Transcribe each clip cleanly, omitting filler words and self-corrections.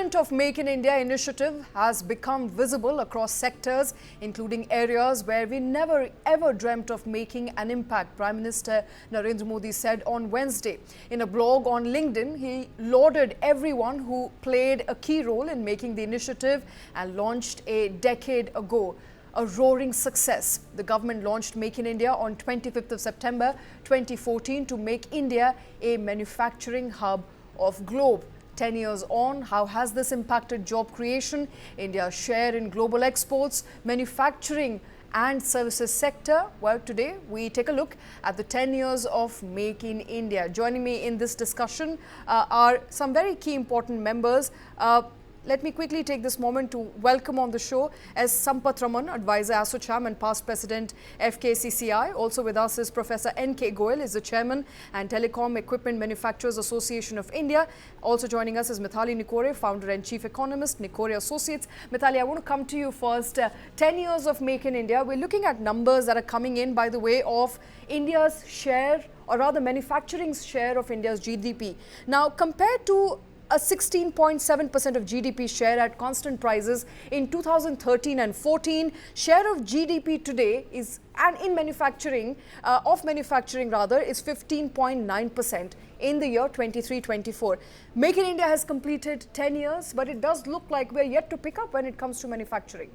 blueprint of Make in India initiative has become visible across sectors, including areas where we never ever dreamt of making an impact, Prime Minister Narendra Modi said on Wednesday. In a blog on LinkedIn, he lauded everyone who played a key role in making the initiative and launched a decade ago. A roaring success. The government launched Make in India on 25th of September 2014 to make India a manufacturing hub of globe. 10 years on, how has this impacted job creation, India's share in global exports, manufacturing and services sector? Well, today we take a look at the 10 years of Make in India. Joining me in this discussion are some very key important members. Let me quickly take this moment to welcome on the show as Sampath Raman, Advisor ASSOCHAM and past President FKCCI. Also with us is Professor N.K. Goyal, is the Chairman and Telecom Equipment Manufacturers Association of India. Also joining us is Mithali Nikore, Founder and Chief Economist, Nikore Associates. Mithali, I want to come to you first. 10 years of Make in India. We're looking at numbers that are coming in by the way of India's share, or rather manufacturing's share of India's GDP. Now, compared to a 16.7% of GDP share at constant prices in 2013 and 14. Share of GDP today is, and in manufacturing, is 15.9% in the year 23-24. Make in India has completed 10 years, but it does look like we're yet to pick up when it comes to manufacturing.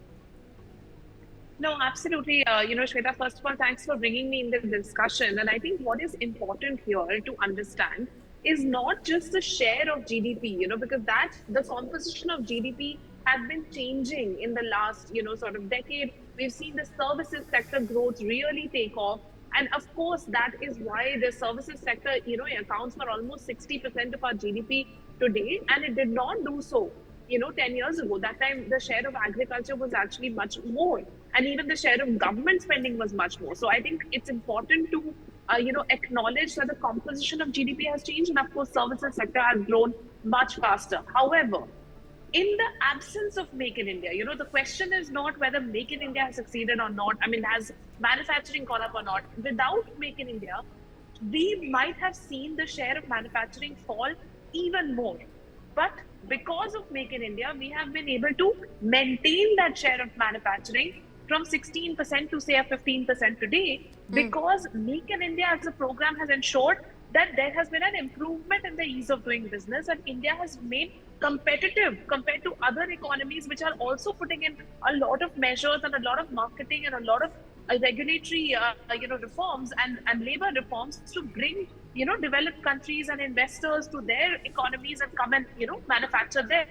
No, absolutely. Shweta, first of all, thanks for bringing me in the discussion. And I think what is important here to understand is not just the share of GDP, because the composition of GDP has been changing in the last, sort of decade. We've seen the services sector growth really take off. And of course, that is why the services sector, accounts for almost 60% of our GDP today. And it did not do so, 10 years ago. That time, the share of agriculture was actually much more. And even the share of government spending was much more. So I think it's important to acknowledge that the composition of GDP has changed, and of course, services sector has grown much faster. However, in the absence of Make in India, the question is not whether Make in India has succeeded or not. I mean, has manufacturing gone up or not? Without Make in India, we might have seen the share of manufacturing fall even more. But because of Make in India, we have been able to maintain that share of manufacturing from 16% to say a 15% today, because Make in India as a program has ensured that there has been an improvement in the ease of doing business, and India has made competitive compared to other economies which are also putting in a lot of measures and a lot of marketing and a lot of regulatory reforms and labor reforms to bring developed countries and investors to their economies and come and manufacture there.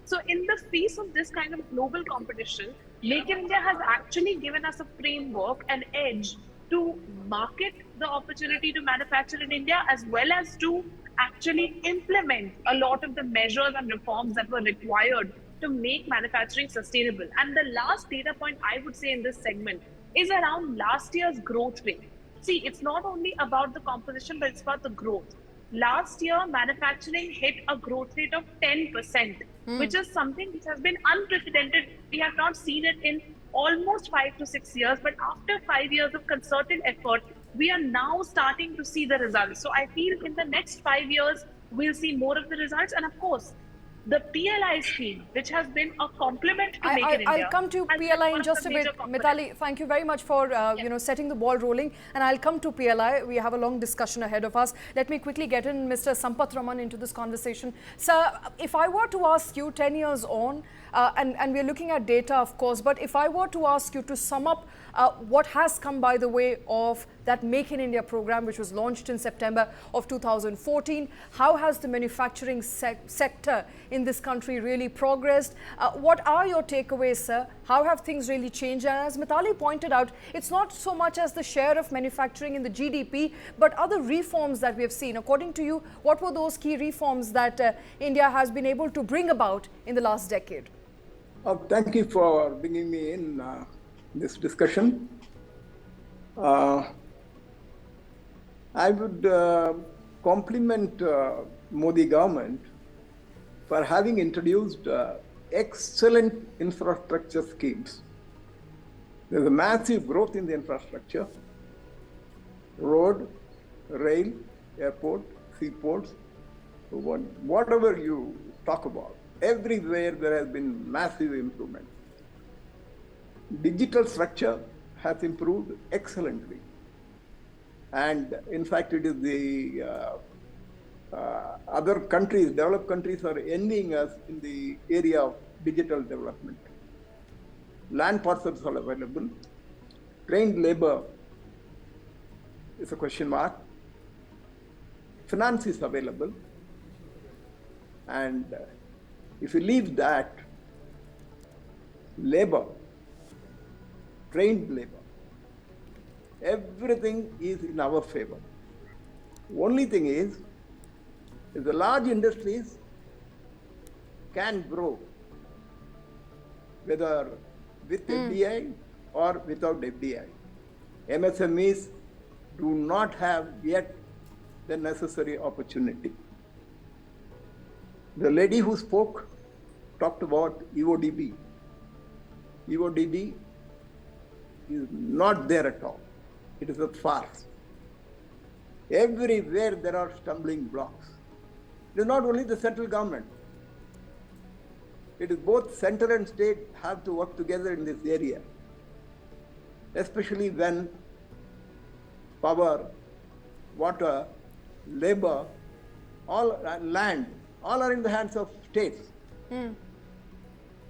So in the face of this kind of global competition, Make in India has actually given us a framework, an edge to market the opportunity to manufacture in India, as well as to actually implement a lot of the measures and reforms that were required to make manufacturing sustainable. And the last data point I would say in this segment is around last year's growth rate. See, it's not only about the composition, but it's about the growth. Last year, manufacturing hit a growth rate of 10%, which is something which has been unprecedented. We have not seen it in almost 5 to 6 years, but after 5 years of concerted effort, we are now starting to see the results. So I feel in the next 5 years, we'll see more of the results. And of course, the PLI scheme, which has been a complement to Make in India. I'll come to PLI in just a bit. Mithali, thank you very much for setting the ball rolling. And I'll come to PLI. We have a long discussion ahead of us. Let me quickly get in Mr. Sampath Raman into this conversation. Sir, if I were to ask you 10 years on, and we're looking at data, of course, but if I were to ask you to sum up what has come by the way of that Make in India program, which was launched in September of 2014, how has the manufacturing sector in this country really progressed? What are your takeaways, sir? How have things really changed? And as Mithali pointed out, it's not so much as the share of manufacturing in the GDP, but other reforms that we have seen. According to you, what were those key reforms that India has been able to bring about in the last decade? Thank you for bringing me in this discussion. I would compliment Modi government for having introduced excellent infrastructure schemes. There's a massive growth in the infrastructure, road, rail, airport, seaports, whatever you talk about. Everywhere there has been massive improvement. Digital structure has improved excellently. And in fact, it is the other countries, developed countries, are envying us in the area of digital development. Land parcels are available. Trained labor is a question mark. Finance is available. And if you leave that, labor, trained labor, everything is in our favor. Only thing is, if the large industries can grow, whether with FDI or without FDI. MSMEs do not have yet the necessary opportunity. The lady who spoke talked about EODB. EODB is not there at all. It is a farce. Everywhere there are stumbling blocks. It is not only the central government. It is both center and state have to work together in this area, especially when power, water, labor, all land, all are in the hands of states.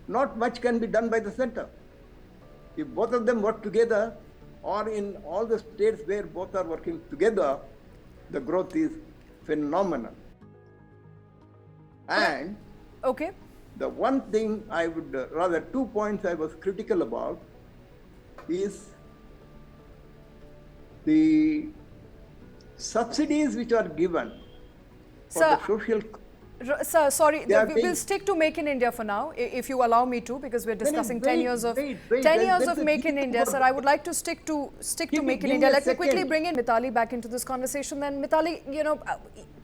Not much can be done by the center. If both of them work together, or in all the states where both are working together, the growth is phenomenal. And okay, the one thing I would, rather 2 points I was critical about is the subsidies which are given for Sir, the social. Sir, sorry, They are we'll being- stick to Make in India for now, if you allow me to, because we're discussing 10 years of wait, 10 there- years there's of a Make in deep India, sir. word. I would like to stick to Give Make in me India. a Let me quickly second. bring in Mitali back into this conversation. Then, Mitali,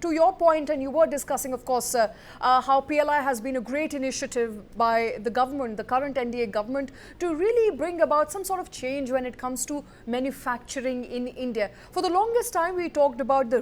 to your point, and you were discussing, of course, how PLI has been a great initiative by the government, the current NDA government, to really bring about some sort of change when it comes to manufacturing in India. For the longest time, we talked about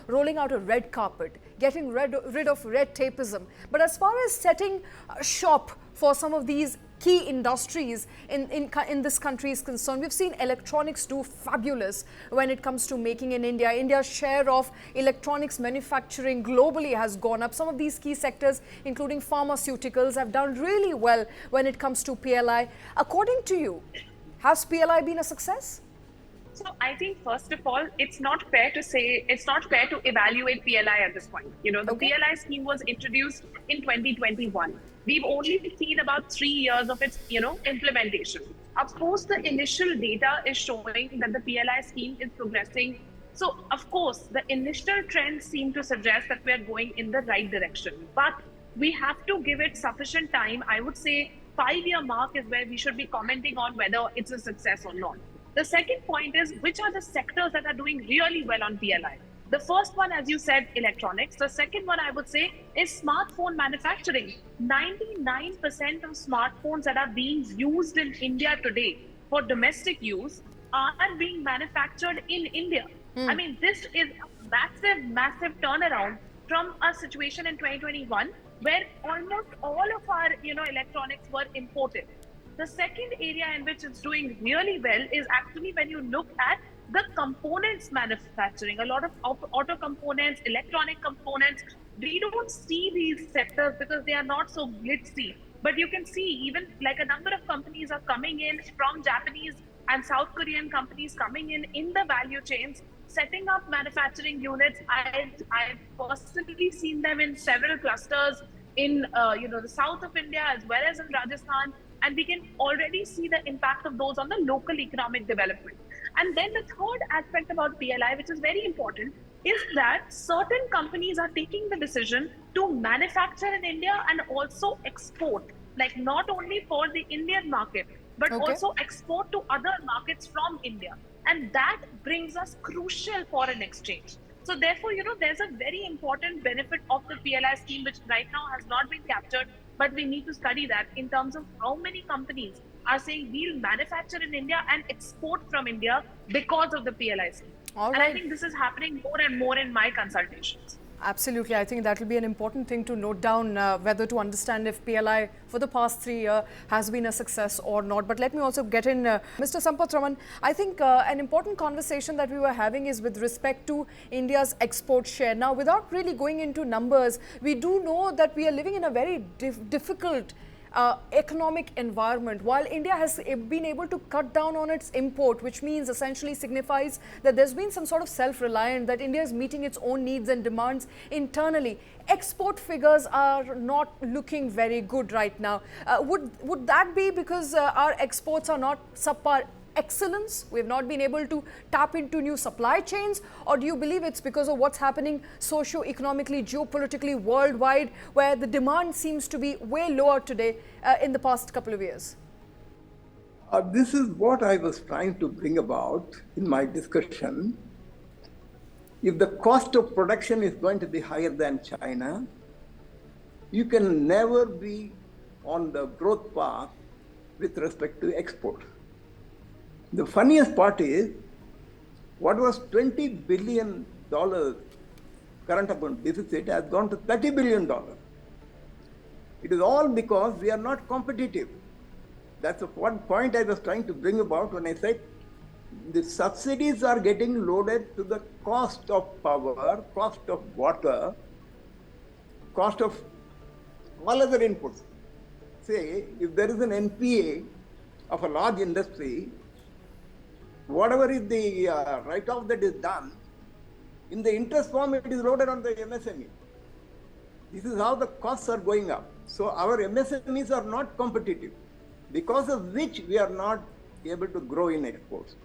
rolling out a red carpet, getting rid of red tapeism. But as far as setting shop for some of these key industries in this country is concerned, we've seen electronics do fabulous when it comes to making in India. India's share of electronics manufacturing globally has gone up. Some of these key sectors, including pharmaceuticals, have done really well when it comes to PLI. According to you, has PLI been a success? So I think first of all, it's not fair to evaluate PLI at this point. The PLI scheme was introduced in 2021. We've only seen about 3 years of its, implementation. Of course, the initial data is showing that the PLI scheme is progressing. So of course, the initial trends seem to suggest that we are going in the right direction. But we have to give it sufficient time. I would say 5-year mark is where we should be commenting on whether it's a success or not. The second point is, which are the sectors that are doing really well on PLI? The first one, as you said, electronics. The second one, I would say, is smartphone manufacturing. 99% of smartphones that are being used in India today for domestic use are being manufactured in India. I mean, this is a massive turnaround from a situation in 2021 where almost all of our, electronics were imported. The second area in which it's doing really well is actually when you look at the components manufacturing. A lot of auto components, electronic components, we don't see these sectors because they are not so glitzy. But you can see even like a number of companies are coming in from Japanese and South Korean companies coming in the value chains, setting up manufacturing units. I've personally seen them in several clusters in the south of India as well as in Rajasthan. And we can already see the impact of those on the local economic development. And then the third aspect about PLI, which is very important, is that certain companies are taking the decision to manufacture in India and also export, like not only for the Indian market, but also export to other markets from India. And that brings us crucial foreign exchange. So therefore, there's a very important benefit of the PLI scheme, which right now has not been captured, but we need to study that in terms of how many companies are saying we'll manufacture in India and export from India because of the PLI scheme. All and right. I think this is happening more and more in my consultations. Absolutely. I think that will be an important thing to note down, whether to understand if PLI for the past 3 years has been a success or not. But let me also get in, Mr. Sampath Raman. I think an important conversation that we were having is with respect to India's export share. Now, without really going into numbers, we do know that we are living in a very difficult economic environment. While India has been able to cut down on its import, which means essentially signifies that there's been some sort of self-reliance, that India is meeting its own needs and demands internally. Export figures are not looking very good right now. Would that be because our exports are not subpar excellence? We've not been able to tap into new supply chains? Or do you believe it's because of what's happening socio-economically, geopolitically, worldwide, where the demand seems to be way lower today in the past couple of years? This is what I was trying to bring about in my discussion. If the cost of production is going to be higher than China, you can never be on the growth path with respect to export. The funniest part is, what was $20 billion current account deficit has gone to $30 billion. It is all because we are not competitive. That's the one point I was trying to bring about when I said the subsidies are getting loaded to the cost of power, cost of water, cost of all other inputs. Say, if there is an NPA of a large industry, whatever is the write-off that is done, in the interest form, it is loaded on the MSME. This is how the costs are going up. So our MSMEs are not competitive, because of which we are not able to grow in exports.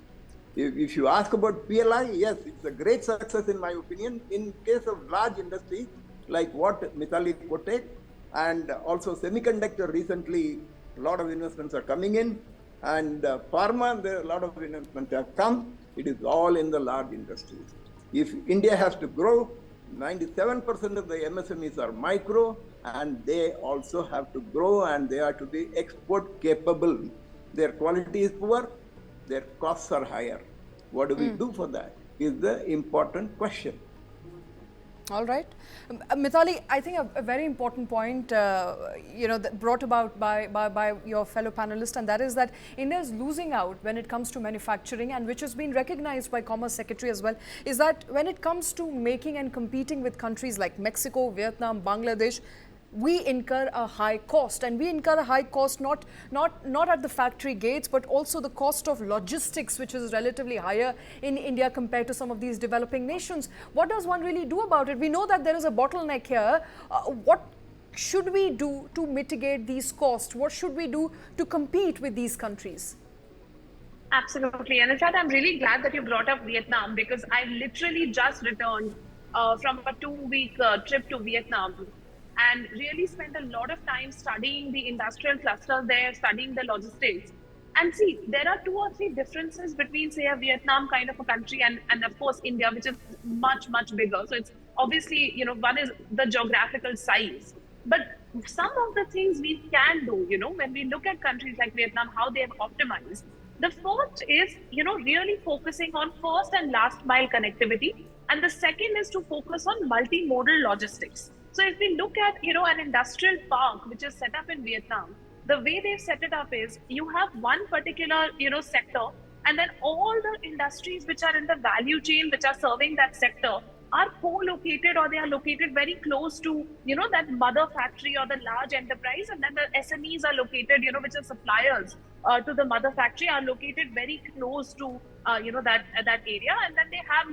If you ask about PLI, yes, it's a great success in my opinion. In case of large industries, like what Mithali quoted, and also Semiconductor recently, a lot of investments are coming in. And pharma, there are a lot of investments have come. It is all in the large industries. If India has to grow, 97% of the MSMEs are micro, and they also have to grow, and they are to be export capable. Their quality is poor, their costs are higher. What do we do for that is the important question. All right. Mithali, I think a very important point, brought about by your fellow panelist, and that is that India is losing out when it comes to manufacturing, and which has been recognized by Commerce Secretary as well, is that when it comes to making and competing with countries like Mexico, Vietnam, Bangladesh, we incur a high cost, and we incur a high cost not at the factory gates, but also the cost of logistics, which is relatively higher in India compared to some of these developing nations. What does one really do about it? We know that there is a bottleneck here. What should we do to mitigate these costs? What should we do to compete with these countries? Absolutely. And in fact, I'm really glad that you brought up Vietnam, because I literally just returned from a 2-week trip to Vietnam, and really spent a lot of time studying the industrial cluster there, studying the logistics. And see, there are 2 or 3 differences between, say, a Vietnam kind of a country and of course, India, which is much, much bigger. So it's obviously, one is the geographical size. But some of the things we can do, when we look at countries like Vietnam, how they have optimized. The first is, really focusing on first and last mile connectivity. And the second is to focus on multimodal logistics. So if we look at, an industrial park, which is set up in Vietnam, the way they've set it up is you have one particular, sector, and then all the industries which are in the value chain, which are serving that sector, are co-located, or they are located very close to, that mother factory or the large enterprise. And then the SMEs are located, which are suppliers to the mother factory, are located very close to, that area. And then they have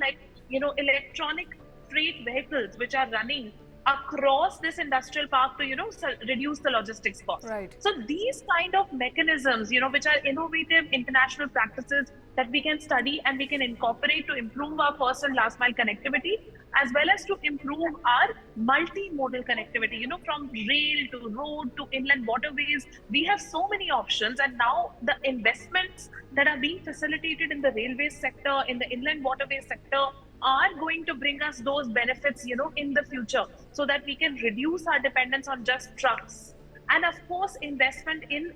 electronic freight vehicles, which are running across this industrial park to, reduce the logistics cost. Right. So these kind of mechanisms, which are innovative international practices that we can study and we can incorporate to improve our first and last mile connectivity, as well as to improve our multimodal connectivity, from rail to road to inland waterways. We have so many options, and now the investments that are being facilitated in the railway sector, in the inland waterway sector, are going to bring us those benefits, in the future, so that we can reduce our dependence on just trucks. And of course, investment in,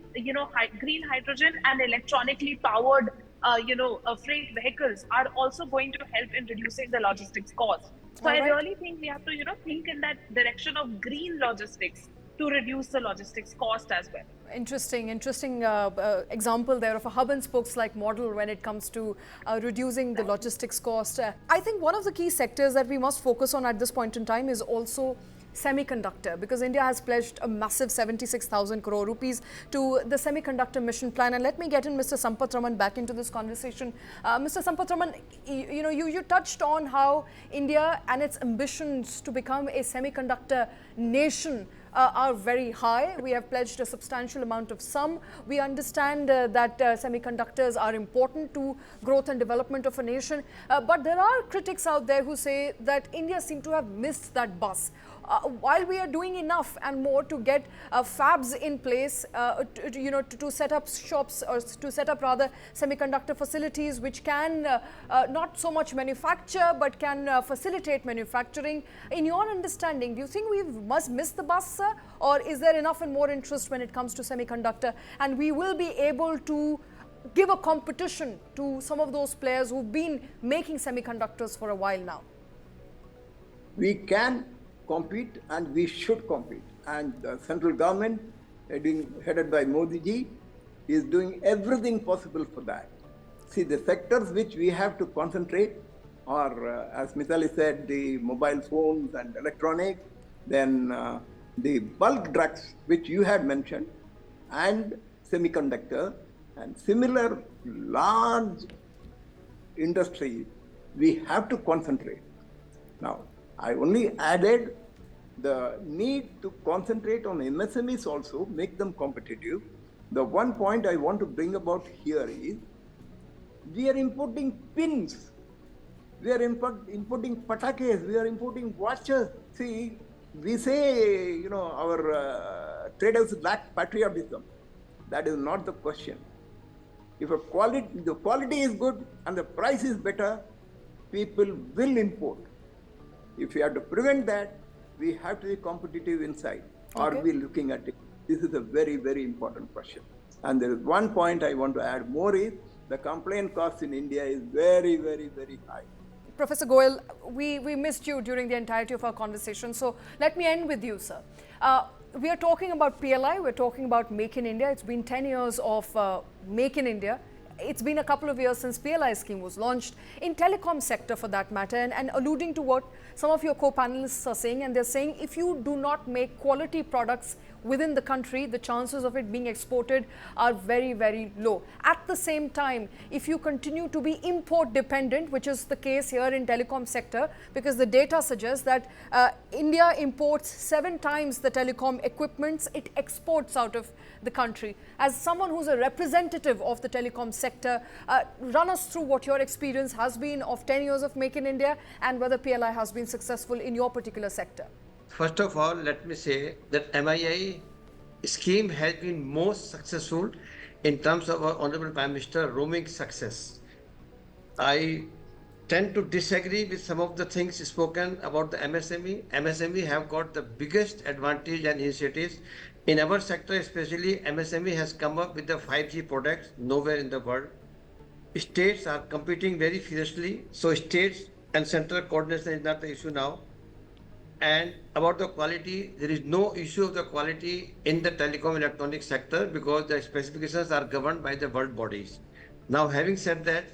green hydrogen and electronically powered freight vehicles are also going to help in reducing the logistics cost. So All I right. really think we have to, think in that direction of green logistics to reduce the logistics cost as well. Interesting example there of a hub and spokes like model when it comes to reducing the logistics cost. I think one of the key sectors that we must focus on at this point in time is also semiconductor, because India has pledged a massive 76,000 crore rupees to the semiconductor mission plan. And let me get in Mr. Sampath Raman back into this conversation. Mr. Sampath Raman, you touched on how India and its ambitions to become a semiconductor nation are very high. We have pledged a substantial amount of sum. We understand that semiconductors are important to growth and development of a nation. But there are critics out there who say that India seems to have missed that bus. While we are doing enough and more to get fabs in place, to set up shops, or to set up rather semiconductor facilities which can not so much manufacture but can facilitate manufacturing. In your understanding, do you think we must miss the bus, sir? Or is there enough and more interest when it comes to semiconductor, and we will be able to give a competition to some of those players who've been making semiconductors for a while now? We can compete and we should compete. And the central government, headed by Modi ji, is doing everything possible for that. See, the sectors which we have to concentrate are, as Mithali said, the mobile phones and electronics, then the bulk drugs, which you had mentioned, and semiconductor, and similar large industries, we have to concentrate. Now, I only added the need to concentrate on MSMEs also, make them competitive. The one point I want to bring about here is, we are importing pins, we are importing patakes, we are importing watches. See, we say, our traders lack patriotism. That is not the question. If the quality is good and the price is better, people will import. If we have to prevent that, we have to be competitive inside. Okay. Are we looking at it? This is a very, very important question. And there is one point I want to add more is, the complaint cost in India is very, very, very high. Professor Goyal, we missed you during the entirety of our conversation. So let me end with you, sir. We are talking about PLI, we're talking about Make in India. It's been 10 years of Make in India. It's been a couple of years since PLI scheme was launched in telecom sector for that matter, and alluding to what some of your co-panelists are saying, and they're saying if you do not make quality products within the country, the chances of it being exported are very, very low. At the same time, if you continue to be import dependent, which is the case here in telecom sector, because the data suggests that India imports 7 times the telecom equipments it exports out of the country. As someone who's a representative of the telecom sector, run us through what your experience has been of 10 years of Make in India and whether PLI has been successful in your particular sector. First of all, let me say that MII scheme has been most successful in terms of our Honorable Prime Minister roaming success. I tend to disagree with some of the things spoken about the MSME. MSME have got the biggest advantage and initiatives. In our sector especially, MSME has come up with the 5G products nowhere in the world. States are competing very fiercely, so states and central coordination is not the issue now. And about the quality, there is no issue of the quality in the telecom electronic sector because the specifications are governed by the world bodies. Now, having said that,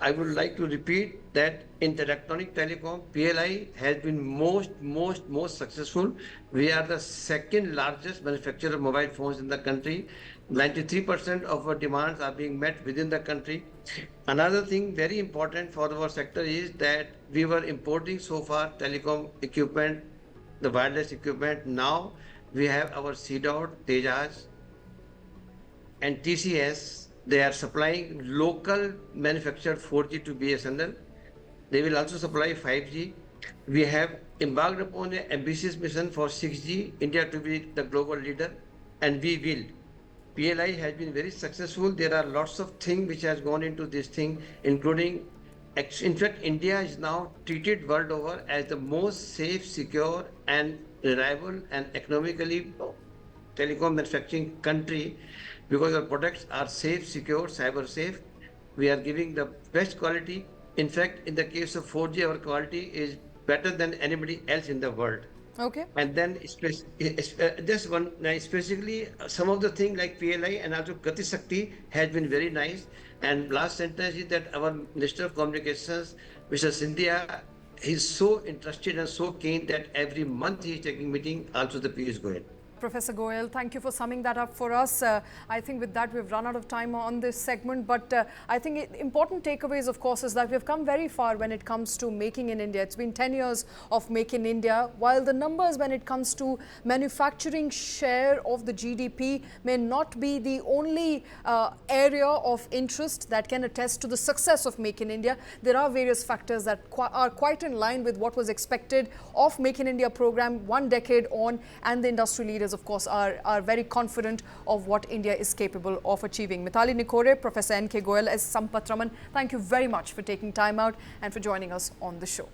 I would like to repeat that in the electronic telecom, PLI has been most successful. We are the second largest manufacturer of mobile phones in the country. 93% of our demands are being met within the country. Another thing very important for our sector is that we were importing so far telecom equipment, the wireless equipment. Now we have our CDOT, Tejas and TCS. They are supplying local manufactured 4G to BSNL. They will also supply 5G. We have embarked upon an ambitious mission for 6G, India to be the global leader, and we will. PLI has been very successful. There are lots of things which has gone into this thing, including, in fact, India is now treated world over as the most safe, secure, and reliable and economically telecom manufacturing country because our products are safe, secure, cyber safe. We are giving the best quality. In fact, in the case of 4G, our quality is better than anybody else in the world. Okay. And then just one, specifically some of the thing like PLI and also Gati Shakti has been very nice. And last sentence is that our Minister of Communications, Mr. Sindhya, he's so interested and so keen that every month he is taking meeting, also the Piyush Goyal. Professor Goyal, thank you for summing that up for us. I think with that we've run out of time on this segment, but I think important takeaways, of course, is that we've come very far when it comes to making in India. It's been 10 years of Make in India, while the numbers when it comes to manufacturing share of the GDP may not be the only area of interest that can attest to the success of Make in India. There are various factors that are quite in line with what was expected of Make in India program 1 decade on, and the industry leaders, of course, are very confident of what India is capable of achieving. Mithali Nikore, Professor N.K. Goyal, as Sampath Raman, thank you very much for taking time out and for joining us on the show.